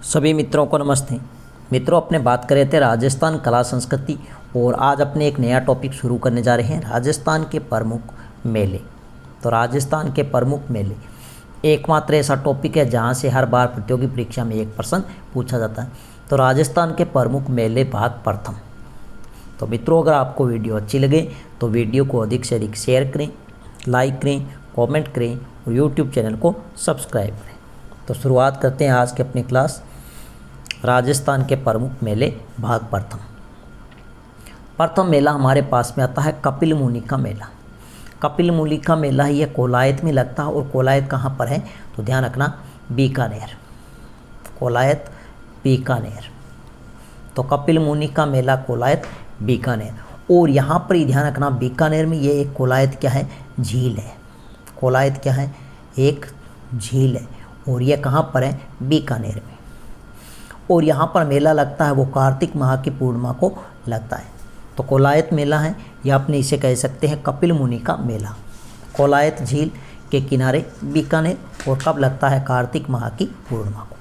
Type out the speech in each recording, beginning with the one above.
सभी मित्रों को नमस्ते। मित्रों, अपने बात कर रहे थे राजस्थान कला संस्कृति और आज अपने एक नया टॉपिक शुरू करने जा रहे हैं, राजस्थान के प्रमुख मेले। तो राजस्थान के प्रमुख मेले एकमात्र ऐसा टॉपिक है जहां से हर बार प्रतियोगी परीक्षा में एक प्रश्न पूछा जाता है। तो राजस्थान के प्रमुख मेले भाग प्रथम। तो मित्रों, अगर आपको वीडियो अच्छी लगे तो वीडियो को अधिक से अधिक शेयर करें, लाइक करें, कमेंट करें और यूट्यूब चैनल को सब्सक्राइब करें। तो शुरुआत करते हैं आज के अपनी क्लास, राजस्थान के प्रमुख मेले भाग प्रथम। प्रथम मेला हमारे पास में आता है कपिल मुनि का मेला। कपिल मुनि का मेला ये कोलायत में लगता है और कोलायत कहाँ पर है तो ध्यान रखना, बीकानेर। कोलायत बीकानेर। तो कपिल मुनि का मेला कोलायत बीकानेर। और यहाँ पर ही ध्यान रखना, बीकानेर में ये एक कोलायत क्या है, झील है। कोलायत क्या है, एक झील है और ये कहाँ पर है, बीकानेर में। और यहाँ पर मेला लगता है वो कार्तिक माह की पूर्णिमा को लगता है। तो कोलायत मेला है या अपने इसे कह सकते हैं कपिल मुनि का मेला। कोलायत झील के किनारे बीकानेर और कब लगता है, कार्तिक माह की पूर्णिमा को।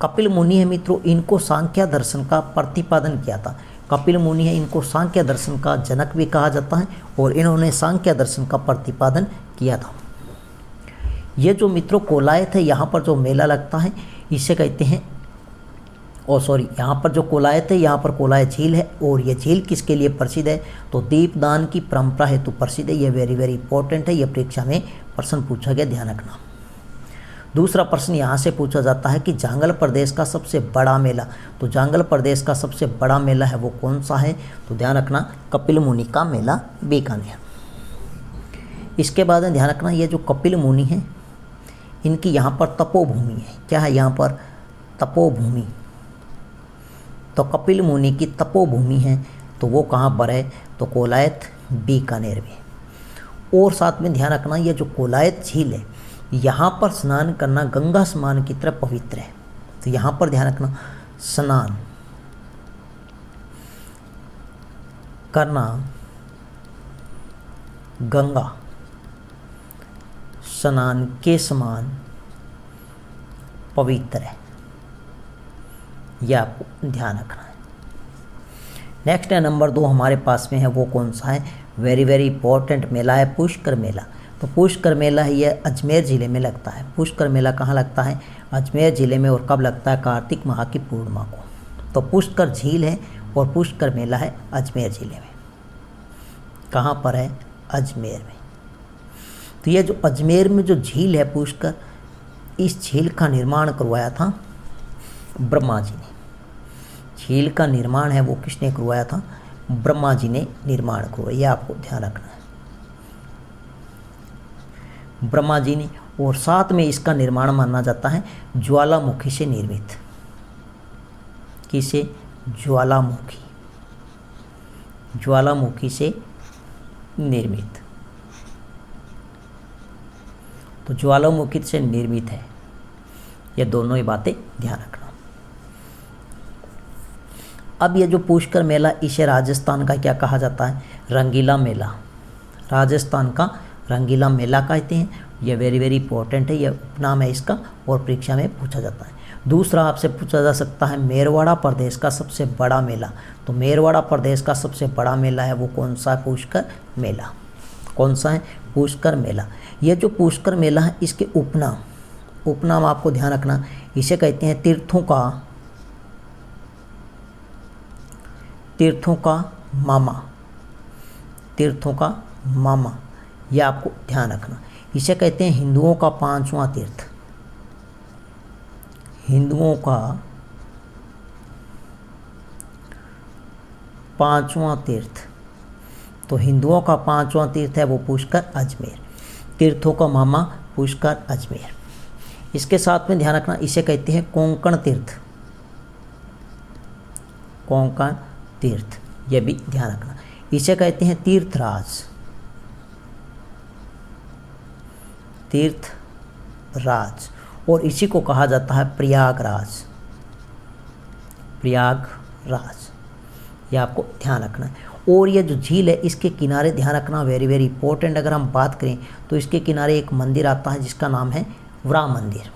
कपिल मुनि है मित्रों, इनको सांख्य दर्शन का प्रतिपादन किया था। कपिल मुनि है, इनको सांख्य दर्शन का जनक भी कहा जाता है और इन्होंने सांख्य दर्शन का प्रतिपादन किया था। ये जो मित्रों कोलायत है, यहाँ पर जो मेला लगता है इसे कहते हैं यहाँ पर जो कोलायत है, यहाँ पर कोलायत झील है। और ये झील किसके लिए प्रसिद्ध है तो दीपदान की परंपरा हेतु प्रसिद्ध है। ये वेरी वेरी इंपॉर्टेंट है, ये परीक्षा में प्रश्न पूछा गया, ध्यान रखना। दूसरा प्रश्न यहाँ से पूछा जाता है कि जांगल प्रदेश का सबसे बड़ा मेला, तो जांगल प्रदेश का सबसे बड़ा मेला है वो कौन सा है तो ध्यान रखना, कपिल मुनि का मेला बीकानेर। इसके बाद में ध्यान रखना, ये जो कपिल मुनि है इनकी यहाँ पर तपोभूमि है। क्या है यहाँ पर, तपोभूमि। तो कपिल मुनि की तपोभूमि है तो वो कहाँ पर है तो कोलायत बीकानेर में। और साथ में ध्यान रखना, ये जो कोलायत झील है यहाँ पर स्नान करना गंगा स्नान की तरह पवित्र है। तो यहाँ पर ध्यान रखना, स्नान करना गंगा स्नान के समान पवित्र है, यह आपको ध्यान रखना है। नेक्स्ट है नंबर 2 हमारे पास में है वो कौन सा है, वेरी वेरी इंपॉर्टेंट मेला है पुष्कर मेला। तो पुष्कर मेला है ये अजमेर ज़िले में लगता है। पुष्कर मेला कहाँ लगता है, अजमेर ज़िले में। और कब लगता है, कार्तिक माह की पूर्णिमा को। तो पुष्कर झील है और पुष्कर मेला है अजमेर ज़िले में। कहाँ पर है, अजमेर में। तो ये जो अजमेर में जो झील है पुष्कर, इस झील का निर्माण करवाया था ब्रह्मा जी ने। झील का निर्माण है वो किसने करवाया था, ब्रह्मा जी ने निर्माण करवाया, यह आपको ध्यान रखना है, ब्रह्मा जी ने। और साथ में इसका निर्माण माना जाता है ज्वालामुखी से निर्मित। किसे, ज्वालामुखी, ज्वालामुखी से निर्मित। तो ज्वालामुखी से निर्मित है, ये दोनों ही बातें ध्यान रखना। अब ये जो पुष्कर मेला, इसे राजस्थान का क्या कहा जाता है, रंगीला मेला। राजस्थान का रंगीला मेला कहते हैं। ये वेरी वेरी इंपॉर्टेंट है, ये उपनाम है इसका और परीक्षा में पूछा जाता है। दूसरा आपसे पूछा जा सकता है मेरवाड़ा प्रदेश का सबसे बड़ा मेला। तो मेरवाड़ा प्रदेश का सबसे बड़ा मेला है वो कौन सा है, पुष्कर मेला। कौन सा है, पुष्कर मेला। ये जो पुष्कर मेला है इसके उपनाम आपको ध्यान रखना, इसे कहते हैं तीर्थों का मामा। तीर्थों का मामा, यह आपको ध्यान रखना। इसे कहते हैं हिंदुओं का 5वां तीर्थ। हिंदुओं का 5वां तीर्थ। तो हिंदुओं का 5वां तीर्थ है वो पुष्कर अजमेर। तीर्थों का मामा पुष्कर अजमेर। इसके साथ में ध्यान रखना, इसे कहते हैं कोंकण तीर्थ। कोंकण तीर्थ, यह भी ध्यान रखना। इसे कहते हैं तीर्थराज। तीर्थराज। और इसी को कहा जाता है प्रयागराज। प्रयागराज, यह आपको ध्यान रखना है। और ये जो झील है इसके किनारे ध्यान रखना, वेरी वेरी इंपॉर्टेंट। अगर हम बात करें तो इसके किनारे एक मंदिर आता है जिसका नाम है वरा मंदिर।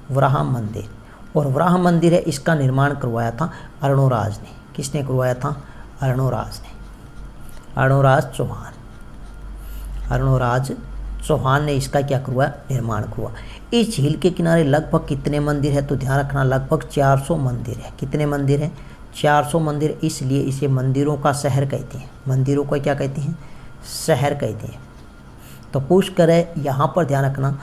वराह मंदिर। और वराह मंदिर है, इसका निर्माण करवाया था अर्णोराज ने। किसने करवाया था? अर्णोराज ने। अर्णोराज चौहान ने इसका क्या करवाया? निर्माण करवाया। इस झील के किनारे लगभग कितने मंदिर है? तो ध्यान रखना, लगभग 400 मंदिर है। कितने मंदिर हैं? 400 मंदिर। इसलिए इसे मंदिरों का शहर कहते हैं। मंदिरों को क्या कहते हैं? शहर कहते हैं। तो पूछ कर है यहाँ पर ध्यान रखना,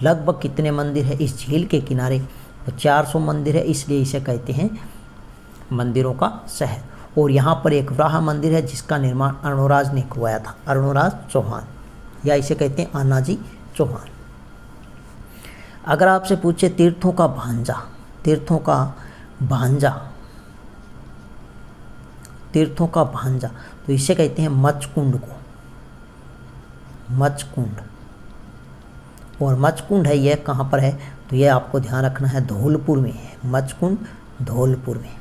लगभग कितने मंदिर है इस झील के किनारे? तो 400 मंदिर है, इसलिए इसे कहते हैं मंदिरों का शहर। और यहाँ पर एक वराह मंदिर है जिसका निर्माण अर्णोराज ने करवाया था, अर्णोराज चौहान, या इसे कहते हैं आनाजी चौहान। अगर आपसे पूछे तीर्थों का भांजा, तो इसे कहते हैं मचकुंड को, मचकुंड। और मचकुंड है, यह कहाँ पर है? तो यह आपको ध्यान रखना है, धौलपुर में है। मचकुंड धौलपुर में।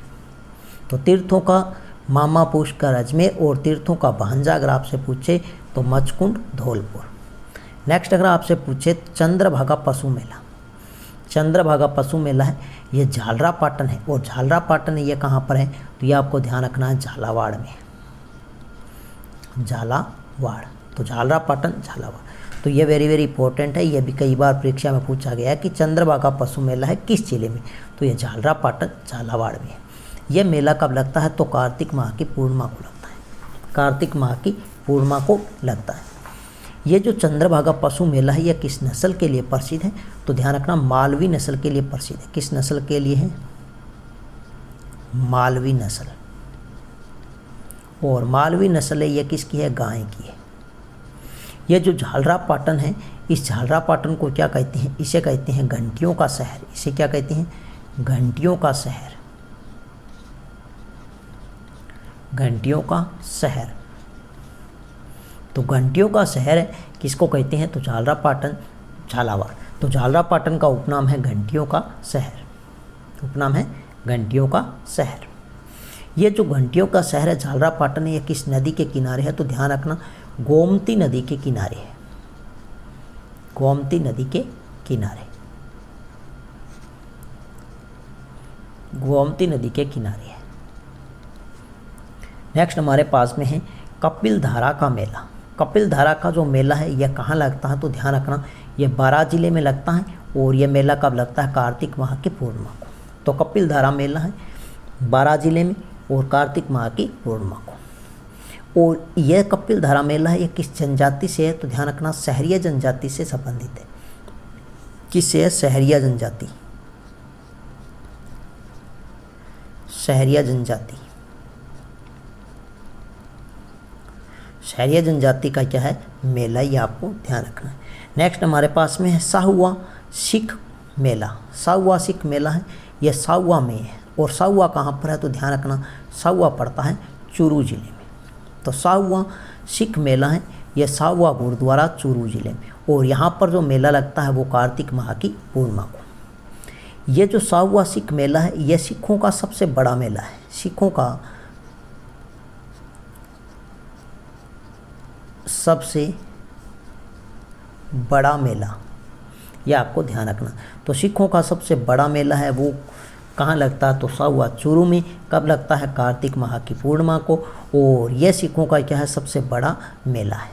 तो तीर्थों का मामा पुष्कर अजमेर और तीर्थों का भांजा अगर आपसे पूछे तो मचकुंड धौलपुर। नेक्स्ट अगर आपसे पूछे चंद्रभागा पशु मेला है, ये झालरापाटन है। और झालरापाटन ये कहाँ पर है? तो ये आपको ध्यान रखना है, झालावाड़ में, झालावाड़। तो झालरापाटन, झालावाड़। तो ये वेरी वेरी इंपॉर्टेंट है, ये भी कई बार परीक्षा में पूछा गया है कि चंद्रभागा पशु मेला है किस जिले में? तो ये झालरापाटन, झालावाड़ में। यह मेला कब लगता है? तो कार्तिक माह की पूर्णिमा को लगता है। कार्तिक माह की पूर्णिमा को लगता है। ये जो चंद्रभागा पशु मेला है, यह किस नस्ल के लिए प्रसिद्ध है? तो ध्यान रखना, मालवी नस्ल के लिए प्रसिद्ध है। किस नस्ल के लिए है? मालवी नस्ल। और मालवी नस्ल है, यह किसकी है? गाय की है। यह जो झालरापाटन है, इस झालरापाटन को क्या कहते हैं? इसे कहते हैं घंटियों का शहर। इसे क्या कहते हैं? घंटियों का शहर, घंटियों का शहर। तो घंटियों का शहर है, किसको कहते हैं? तो झालरापाटन, झालावाड़। तो झालरापाटन का उपनाम है घंटियों का शहर, उपनाम है घंटियों का शहर। ये जो घंटियों का शहर है झालरापाटन, ये किस नदी के किनारे है? तो ध्यान रखना, गोमती नदी के किनारे है, गोमती नदी के किनारे, गोमती नदी के किनारे है। नेक्स्ट हमारे पास में है कपिल धारा का मेला। कपिल धारा का जो मेला है यह कहाँ लगता है? तो ध्यान रखना, यह बारां जिले में लगता है। और यह मेला कब लगता है? कार्तिक माह की पूर्णिमा को। तो कपिल धारा मेला है बारां जिले में और कार्तिक माह की पूर्णिमा को। और यह कपिल धारा मेला है, यह किस जनजाति से है? तो ध्यान रखना, सहरिया जनजाति से संबंधित है। किससे है? सहरिया जनजाति, सहरिया जनजाति। सहरिया जनजाति का क्या है? मेला, ये आपको ध्यान रखना है। नेक्स्ट हमारे पास में है साहुआ सिख मेला। साहुआ सिख मेला है, यह साहुआ में है। और साहुआ कहाँ पर है? तो ध्यान रखना, साहुआ पड़ता है चूरू जिले में। तो साहुआ सिख मेला है, यह साहुआ गुरुद्वारा चूरू जिले में। और यहाँ पर जो मेला लगता है वो कार्तिक माह की पूर्णिमा को। ये जो साहुआ सिख मेला है, यह सिखों का सबसे बड़ा मेला है, सिखों का सबसे बड़ा मेला, यह आपको ध्यान रखना। तो सिखों का सबसे बड़ा मेला है वो कहाँ लगता है? तो साहुआ चूरू में। कब लगता है? कार्तिक माह की पूर्णिमा को। और यह सिखों का क्या है? सबसे बड़ा मेला है।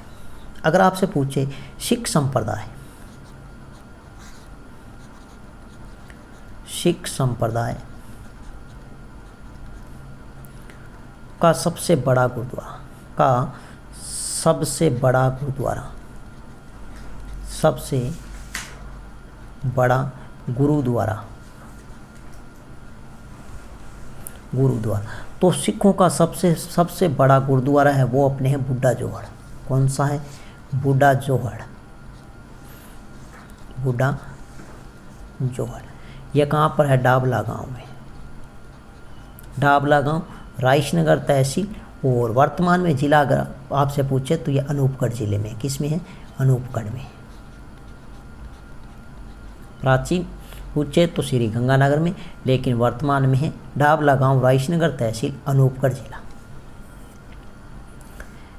अगर आपसे पूछे सिख संप्रदाय, सिख संप्रदाय का सबसे बड़ा गुरुद्वारा, का सबसे बड़ा गुरुद्वारा, सबसे बड़ा गुरुद्वारा, गुरुद्वारा। तो सिखों का सबसे बड़ा गुरुद्वारा है वो अपने हैं बुड्ढा जोहड़। कौन सा है? बुड्ढा जोहड़, बुड्ढा जोहड़। यह कहाँ पर है? डाबला गांव में, डाबला गांव, राइसनगर तहसील। और वर्तमान में जिला अगर आपसे पूछे तो यह अनूपगढ़ जिले में। किस में है? अनूपगढ़ में। प्राचीन पूछे तो श्री गंगानगर में, लेकिन वर्तमान में है डाबला गांव, राइसनगर तहसील, अनूपगढ़ जिला।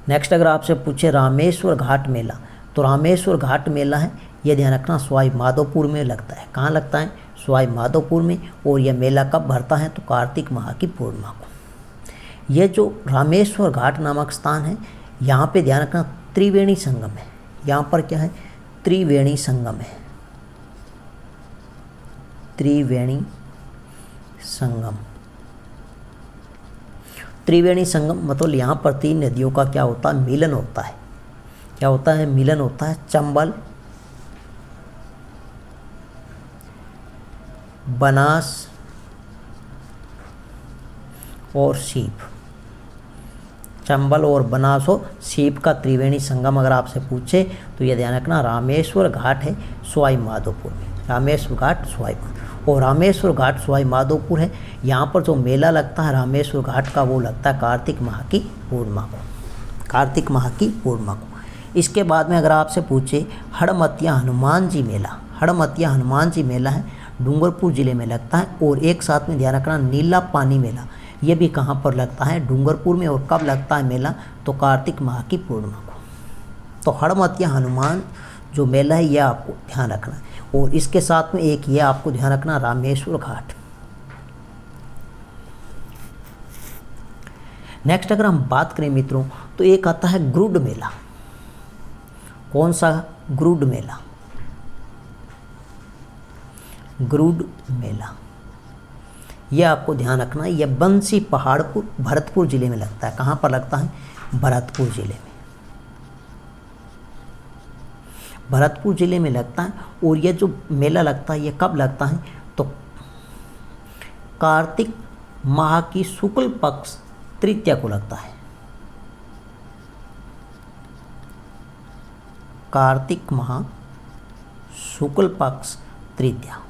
नेक्स्ट अगर आपसे पूछे रामेश्वर घाट मेला, तो रामेश्वर घाट मेला है, ये ध्यान रखना सवाई माधोपुर में लगता है। कहाँ लगता है? सवाई माधोपुर में। और यह मेला कब भरता है? तो कार्तिक माह की पूर्णिमा को। यह जो रामेश्वर घाट नामक स्थान है, यहाँ पे ध्यान रखना त्रिवेणी संगम है। यहाँ पर क्या है? त्रिवेणी संगम है। त्रिवेणी संगम, त्रिवेणी संगम मतलब यहाँ पर 3 नदियों का क्या होता है? मिलन होता है। क्या होता है? मिलन होता है। चंबल, बनास और सीप। चंबल और बनास और सीप का त्रिवेणी संगम अगर आपसे पूछे तो ये ध्यान रखना रामेश्वर घाट है सवाई माधोपुर में। रामेश्वर घाट सवाई माधोपुर, और रामेश्वर घाट सवाई माधोपुर है। यहाँ पर जो मेला लगता है रामेश्वर घाट का वो लगता है कार्तिक माह की पूर्णिमा को। कार्तिक माह की पूर्णिमा को। इसके बाद में अगर आपसे पूछे हड़मतिया हनुमान जी मेला, हड़मतिया हनुमान जी मेला है, डूंगरपुर ज़िले में लगता है। और एक साथ में ध्यान रखना नीला पानी मेला, ये भी कहाँ पर लगता है? डूंगरपुर में। और कब लगता है मेला? तो कार्तिक माह की पूर्णिमा को। तो हड़मतिया हनुमान जो मेला है यह आपको ध्यान रखना है। और इसके साथ में एक ये आपको ध्यान रखना रामेश्वर घाट। नेक्स्ट अगर हम बात करें मित्रों तो एक आता है गरुड़ मेला। कौन सा? गरुड़ मेला। गरुड़ मेला यह आपको ध्यान रखना है। यह बंसी पहाड़पुर भरतपुर ज़िले में लगता है। कहाँ पर लगता है? भरतपुर ज़िले में। भरतपुर ज़िले में लगता है। और यह जो मेला लगता है यह कब लगता है? तो कार्तिक माह की शुक्ल पक्ष तृतीया को लगता है। कार्तिक माह शुक्ल पक्ष तृतीया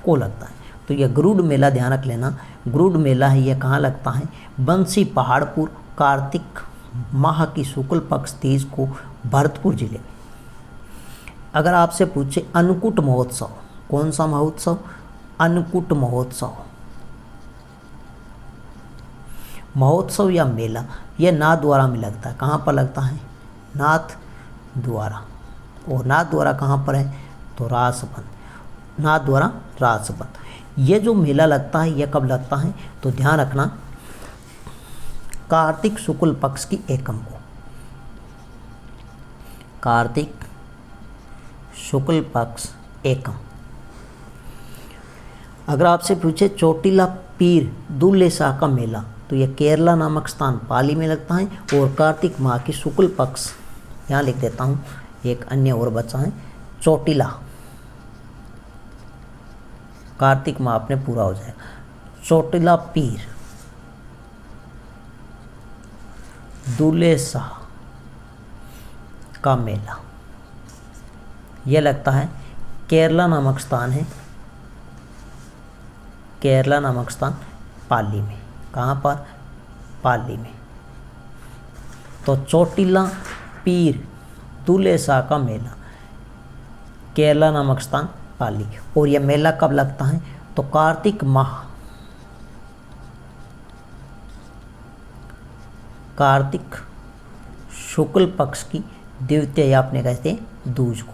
को लगता है। तो यह गरुड़ मेला ध्यान रख लेना। गरुड़ मेला है, यह कहाँ लगता है? बंसी पहाड़पुर, कार्तिक माह की शुक्ल पक्ष तीज को, भरतपुर जिले में। अगर आपसे पूछे अन्नकूट महोत्सव, कौन सा महोत्सव? अन्नकूट महोत्सव। महोत्सव या मेला यह नाथद्वारा में लगता है। कहाँ पर लगता है? नाथद्वारा। और नाथद्वारा कहाँ पर है? तो राजसमंद। नाथद्वारा राजसमंद। ये जो मेला लगता है यह कब लगता है? तो ध्यान रखना कार्तिक शुक्ल पक्ष की एकम को। कार्तिक शुक्ल पक्ष एकम। अगर आपसे पूछे चोटिला पीर दूल्हे शाह का मेला तो यह केरला नामक स्थान पाली में लगता है। और कार्तिक माह की शुक्ल पक्ष, यहाँ लिख देता हूँ, एक अन्य और बचा है चोटिला। कार्तिक माह अपने पूरा हो जाएगा। चोटिला पीर दूल्हे शाह का मेला यह लगता है केरला नामक स्थान है। केरला नामक स्थान पाली में। कहाँ पर? पाली में। तो चोटिला पीर दूल्हे शाह का मेला केरला नामक स्थान पाली। और यह मेला कब लगता है? तो कार्तिक माह, कार्तिक शुक्ल पक्ष की द्वितीया या अपने कहते हैं दूज को।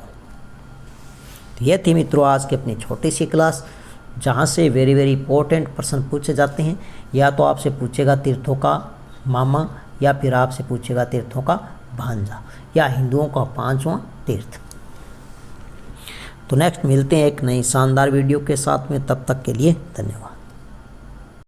तो यह थी मित्रों आज की अपनी छोटी सी क्लास, जहाँ से वेरी वेरी इंपॉर्टेंट प्रश्न पूछे जाते हैं। या तो आपसे पूछेगा तीर्थों का मामा, या फिर आपसे पूछेगा तीर्थों का भांजा, या हिंदुओं का 5वां तीर्थ। तो नेक्स्ट मिलते हैं एक नई शानदार वीडियो के साथ में, तब तक के लिए धन्यवाद।